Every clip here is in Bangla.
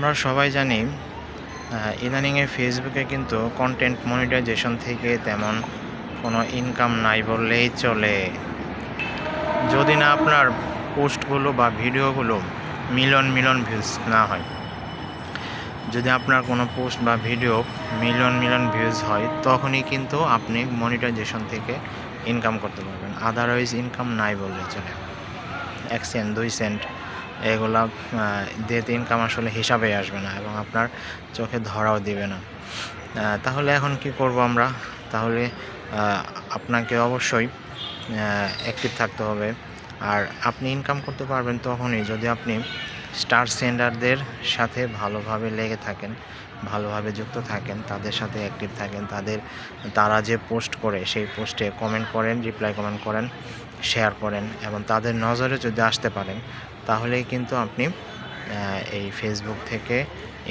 আমরা সবাই জানি ইদানিংয়ে ফেসবুকে কিন্তু কন্টেন্ট মনিটাইজেশন থেকে তেমন কোনো ইনকাম নাই বললেই চলে। যদি না আপনার পোস্টগুলো বা ভিডিওগুলো মিলিয়ন মিলিয়ন ভিউজ না হয়, যদি আপনার কোনো পোস্ট বা ভিডিও মিলিয়ন মিলিয়ন ভিউজ হয়, তখনই কিন্তু আপনি মনিটাইজেশন থেকে ইনকাম করতে পারবেন। আদারওয়াইজ ইনকাম নাই বললেই চলে। 1 সেন্ট 2 সেন্ট এগুলা দিয়ে ইনকাম আসলে হিসাবে আসবে না এবং আপনার চোখে ধরাও দিবে না। তাহলে এখন কি করব আমরা? তাহলে আপনাকে অবশ্যই অ্যাক্টিভ থাকতে হবে। আর আপনি ইনকাম করতে পারবেন তখনই যদি আপনি স্টার সেন্ডারদের সাথে ভালোভাবে লেগে থাকেন, ভালোভাবে যুক্ত থাকেন, তাদের সাথে অ্যাক্টিভ থাকেন, তারা যে পোস্ট করে সেই পোস্টে কমেন্ট করেন, রিপ্লাই কমেন্ট করেন, শেয়ার করেন এবং তাদের নজরে যদি আসতে পারেন, তাহলেই কিন্তু আপনি এই ফেসবুক থেকে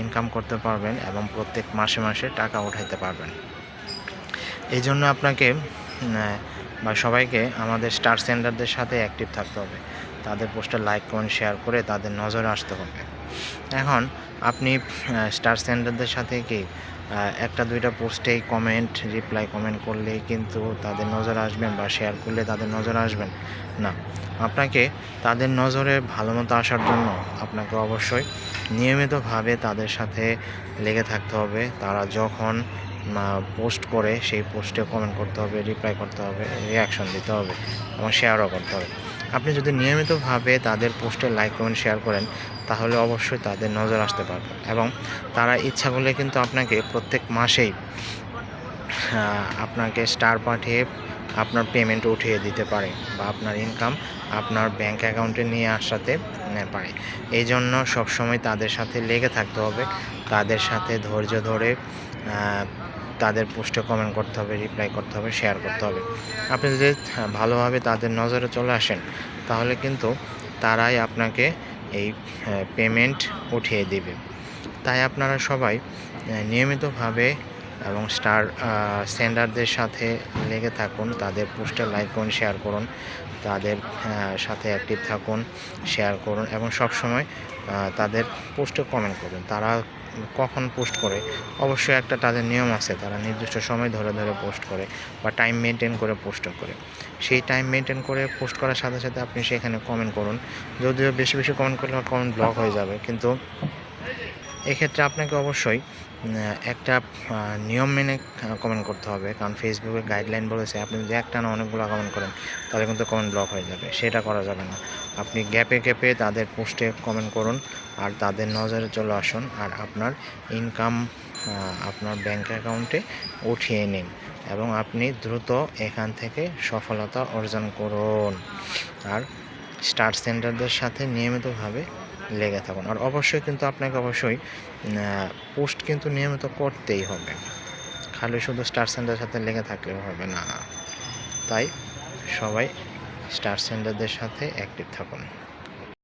ইনকাম করতে পারবেন এবং প্রত্যেক মাসে মাসে টাকা উঠাইতে পারবেন। এই জন্য আপনাকে বা সবাইকে আমাদের স্টার সেন্ডারদের সাথে অ্যাক্টিভ থাকতে হবে। তাদের পোস্টে লাইক কমেন্ট শেয়ার করে তাদের নজরে আসতে হবে। এখন আপনি স্টার সেন্ডারদের সাথে কি একটা দুইটা পোস্টেই কমেন্ট রিপ্লাই কমেন্ট করলেই কিন্তু তাদের নজরে আসবেন বা শেয়ার করলে তাদের নজরে আসবেন না। আপনাকে তাদের নজরে ভালো মতো আসার জন্য আপনাকে অবশ্যই নিয়মিতভাবে তাদের সাথে লেগে থাকতে হবে। তারা যখন পোস্ট করে সেই পোস্টে কমেন্ট করতে হবে, রিপ্লাই করতে হবে, রিয়াকশন দিতে হবে এবং শেয়ারও করতে হবে। আপনি যদি নিয়মিতভাবে তাদের পোস্টে লাইক কমেন্ট শেয়ার করেন, তাহলে অবশ্যই তাদের নজর আসতে পারবে এবং তারা ইচ্ছা করলে কিন্তু আপনাকে প্রত্যেক মাসেই আপনাকে স্টার পাঠিয়ে আপনার পেমেন্ট উঠিয়ে দিতে পারে বা আপনার ইনকাম আপনার ব্যাংক অ্যাকাউন্টে নিয়ে আসাতে পারে। এই জন্য সবসময় তাদের সাথে লেগে থাকতে হবে, তাদের সাথে ধৈর্য ধরে তাদের পোস্টে কমেন্ট করতে হবে, রিপ্লাই করতে হবে, শেয়ার করতে হবে। আপনি যদি ভালোভাবে তাদের নজরে চলে আসেন, তাহলে কিন্তু তারাই আপনাকে এই পেমেন্ট উঠিয়ে দেবে। তাই আপনারা সবাই নিয়মিতভাবে এবং স্টার সেন্ডারদের সাথে লেগে থাকুন, তাদের পোস্টে লাইক করুন, শেয়ার করুন, তাদের সাথে অ্যাক্টিভ থাকুন, শেয়ার করুন এবং সবসময় তাদের পোস্টে কমেন্ট করুন। তারা কখন পোস্ট করে অবশ্যই একটা তাদের নিয়ম আছে, তারা নির্দিষ্ট সময় ধরে ধরে পোস্ট করে বা টাইম মেনটেন করে পোস্ট করে। সেই টাইম মেনটেন করে পোস্ট করার সাথে সাথে আপনি সেখানে কমেন্ট করুন। যদিও বেশি বেশি কমেন্ট করলে কমেন্ট ব্লক হয়ে যাবে, কিন্তু এক্ষেত্রে আপনাকে অবশ্যই একটা নিয়ম মেনে কমেন্ট করতে হবে, কারণ ফেসবুকের গাইডলাইন বলেছে আপনি যদি একটানা অনেকগুলো কমেন্ট করেন তাহলে কিন্তু কমেন্ট ব্লক হয়ে যাবে, সেটা করা যাবে না। আপনি গ্যাপে গ্যাপে তাদের পোস্টে কমেন্ট করুন আর তাদের নজরে চলে আসুন আর আপনার ইনকাম আপনার ব্যাংক অ্যাকাউন্টে উঠিয়ে নিন এবং আপনি দ্রুত এখান থেকে সফলতা অর্জন করুন। আর স্টার সেন্টারদের সাথে নিয়মিতভাবে লেগে থাকুন। আর অবশ্যই কিন্তু আপনাকে অবশ্যই পোস্ট কিন্তু নিয়মিত করতেই হবে, খালি শুধু স্টার সেন্টারের সাথে লেগে থাকলেও হবে না। তাই সবাই স্টার সেন্টারদের সাথে অ্যাক্টিভ থাকুন।